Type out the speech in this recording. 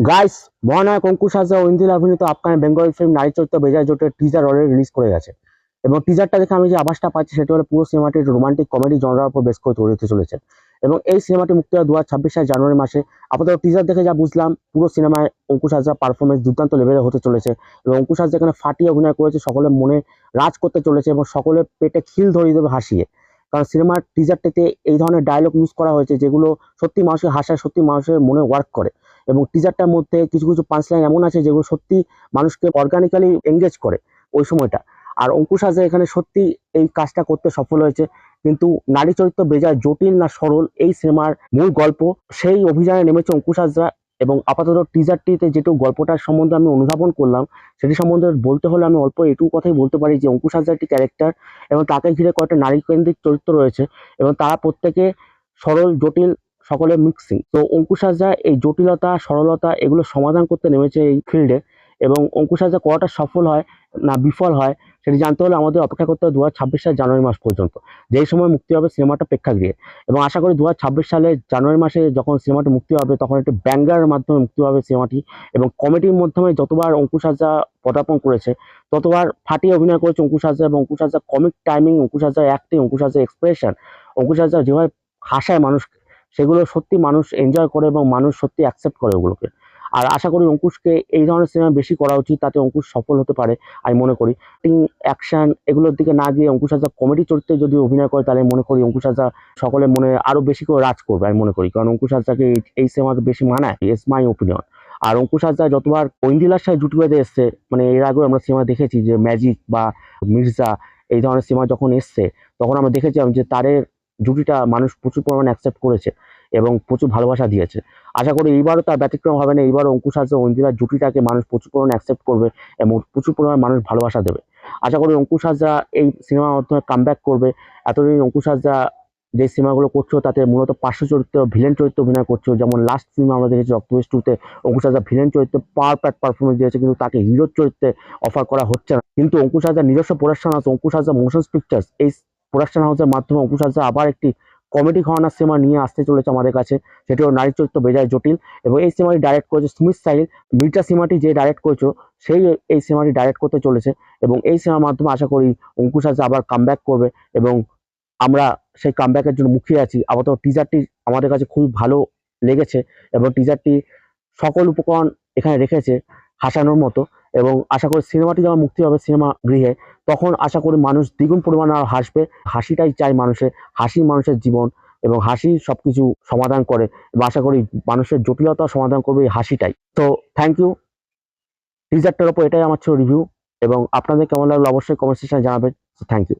Guys, মহানায়ক অঙ্কুশ হাজরা ও ইন্দিরা অভিনীত upcoming Bengali film নারী চরিত্র বেজায় জোটের টিজার অলরেডি রিলিজ করে গেছে। এবং টিজারটা দেখে আমি যে আভাসটা পাচ্ছি সেটা হলো পুরো সিনেমাটি রোমান্টিক কমেডি জনরার উপর বেশ করে তৈরি হতে চলেছে। এবং এই সিনেমাটি মুক্তি হয় 2026 সালের জানুয়ারি মাসে। আপাতত টিজার দেখে যা বুঝলাম, পুরো সিনেমায় অঙ্কুশ হাজরা পারফরমেন্স দুর্দান্ত লেভেলে হতে চলেছে। এবং অঙ্কুশ হাজরা এখানে ফাটিয়ে অভিনয় করেছে, সকলের মনে রাজ করতে চলেছে এবং সকলের পেটে খিল ধরিয়ে দেবে হাসিয়ে। কারণ সিনেমার টিজারটিতে এই ধরনের ডায়লগ ইউজ করা হয়েছে যেগুলো সত্যি মানুষের হাসায়, সত্যি মানুষের মনে ওয়ার্ক করে। এবং টিজারটার মধ্যে কিছু কিছু পাঁচ লাইন এমন আছে যেগুলো সত্যি মানুষকে অর্গানিক্যালি এঙ্গেজ করে ওই সময়টা। আর অঙ্কুশ হাজরা এখানে সত্যি এই কাজটা করতে সফল হয়েছে। কিন্তু নারী চরিত্র বেজায় জটিল না সরল এই সিনেমার মূল গল্প, সেই অভিযানে নেমেছে অঙ্কুশ হাজরা। এবং আপাতত টিজারটিতে যেটুকু গল্পটার সম্বন্ধে আমি অনুধাবন করলাম, সেটি সম্বন্ধে বলতে হলে আমি অল্প এটুকু কথাই বলতে পারি যে অঙ্কুশ হাজরা একটি ক্যারেক্টার এবং তাকে ঘিরে কয়েকটা নারী কেন্দ্রিক চরিত্র রয়েছে এবং তারা প্রত্যেকে সরল জটিল সকলের মিক্সিং। তো অঙ্কুশ হাজরা এই জটিলতা সরলতা এগুলো সমাধান করতে নেমেছে এই ফিল্ডে। এবং অঙ্কুশ হাজরা কতটা সফল হয় না বিফল হয় সেটি জানতে হলে আমাদের অপেক্ষা করতে হবে 2026 সালের জানুয়ারি মাস পর্যন্ত, যেই সময় মুক্তি হবে সিনেমাটা প্রেক্ষাগৃহে। এবং আশা করি 2026 সালে জানুয়ারি মাসে যখন সিনেমাটি মুক্তি হবে তখন একটি ব্যাঙ্গারের মাধ্যমে মুক্তি হবে সিনেমাটি। এবং কমেডির মাধ্যমে যতবার অঙ্কুশ হাজরা পদার্পণ করেছে ততবার ফাটিয়ে অভিনয় করেছে অঙ্কুশ হাজরা। এবং Ankush Hazra comic timing, Ankush Hazra acting, Ankush Hazra expression, Ankush Hazra যেভাবে হাসায় মানুষ, সেগুলো সত্যি মানুষ এনজয় করে এবং মানুষ সত্যি অ্যাকসেপ্ট করে ওগুলোকে। আর আশা করি অঙ্কুশকে এই ধরনের সিনেমা বেশি করা উচিত, তাতে অঙ্কুশ সফল হতে পারে আমি মনে করি। অ্যাকশন এগুলোর দিকে না গিয়ে অঙ্কুশ হাজরা কমেডি চরিত্রে যদি অভিনয় করে তাহলে মনে করি অঙ্কুশ হাজরা সকলের মনে আরো বেশি করে রাজ করবে আমি মনে করি। কারণ অঙ্কুশ হাজরাকে এই সিনেমাতে বেশি মানায়, ইটস মাই ওপিনিয়ন। আর অঙ্কুশ হাজরা যতবার ঐন্দিলার সাথে জুটি বেঁধে এসছে, মানে এর আগেও আমরা সিনেমা দেখেছি যে ম্যাজিক বা মির্জা এই ধরনের সিনেমা যখন এসছে তখন আমরা দেখেছিলাম যে তাদের জুটিটা মানুষ প্রচুর পরিমাণে অ্যাকসেপ্ট করেছে এবং প্রচুর ভালোবাসা দিয়েছে। আশা করি এইবারও তার ব্যতিক্রম হবে না, এইবারও অঙ্কুশ হাজরা ও ঐন্দ্রিলার জুটিটাকে মানুষ প্রচুর পরিমাণে অ্যাকসেপ্ট করবে এবং প্রচুর পরিমাণে মানুষ ভালোবাসা দেবে। আশা করি অঙ্কুশ হাজরা এই সিনেমার মাধ্যমে কামব্যাক করবে। এতদিন অঙ্কুশ হাজরা যে সিনেমাগুলো করছো তাতে মূলত পার্শ্ব চরিত্র, ভিলেন চরিত্র অভিনয় করছো, যেমন লাস্ট সিনেমা আমরা দেখেছি রক্তবেশ 2-তে অঙ্কুশ হাজরা ভিলেন চরিত্রে পারফেক্ট পারফরমেন্স দিয়েছে, কিন্তু তাকে হিরোর চরিত্রে অফার করা হচ্ছে না। কিন্তু অঙ্কুশ হাজরার নিজস্ব production house Ankush Hazra motions pictures, এই প্রোডাকশন হাউসের মাধ্যমে অঙ্কুশ হাজরা আবার একটি কমেডি ঘরানার সিনেমা নিয়ে আসতে চলেছে আমাদের কাছে, সেটি হলো নারী চরিত্র বেজায় জটিল। এবং এই সিনেমাটি ডাইরেক্ট করেছে সুমিত সাহিল। মির্জা সিনেমাটি যে ডাইরেক্ট করেছো সেই এই সিনেমাটি ডাইরেক্ট করতে চলেছে। এবং এই সিনেমার মাধ্যমে আশা করি অঙ্কুশ হাজরা আবার কামব্যাক করবে এবং আমরা সেই কামব্যাকের জন্য মুখিয়ে আছি। আপাতত টিজারটি আমাদের কাছে খুবই ভালো লেগেছে এবং টিজারটি সকল উপকরণ এখানে রেখেছে হাসানোর মতো। এবং আশা করি সিনেমাটি যখন মুক্তি হবে সিনেমা গৃহে তখন আশা করি মানুষ দ্বিগুণ পরিমাণে আর হাসবে। হাসিটাই চাই মানুষের, হাসি মানুষের জীবন এবং হাসি সবকিছু সমাধান করে। এবং আশা করি মানুষের জটিলতা সমাধান করবে এই হাসিটাই। তো থ্যাংক ইউ। টিজারটার উপর এটাই আমার ছিল রিভিউ এবং আপনাদের কেমন লাগলো অবশ্যই কমেন্ট সেকশনে জানাবেন। Thank you.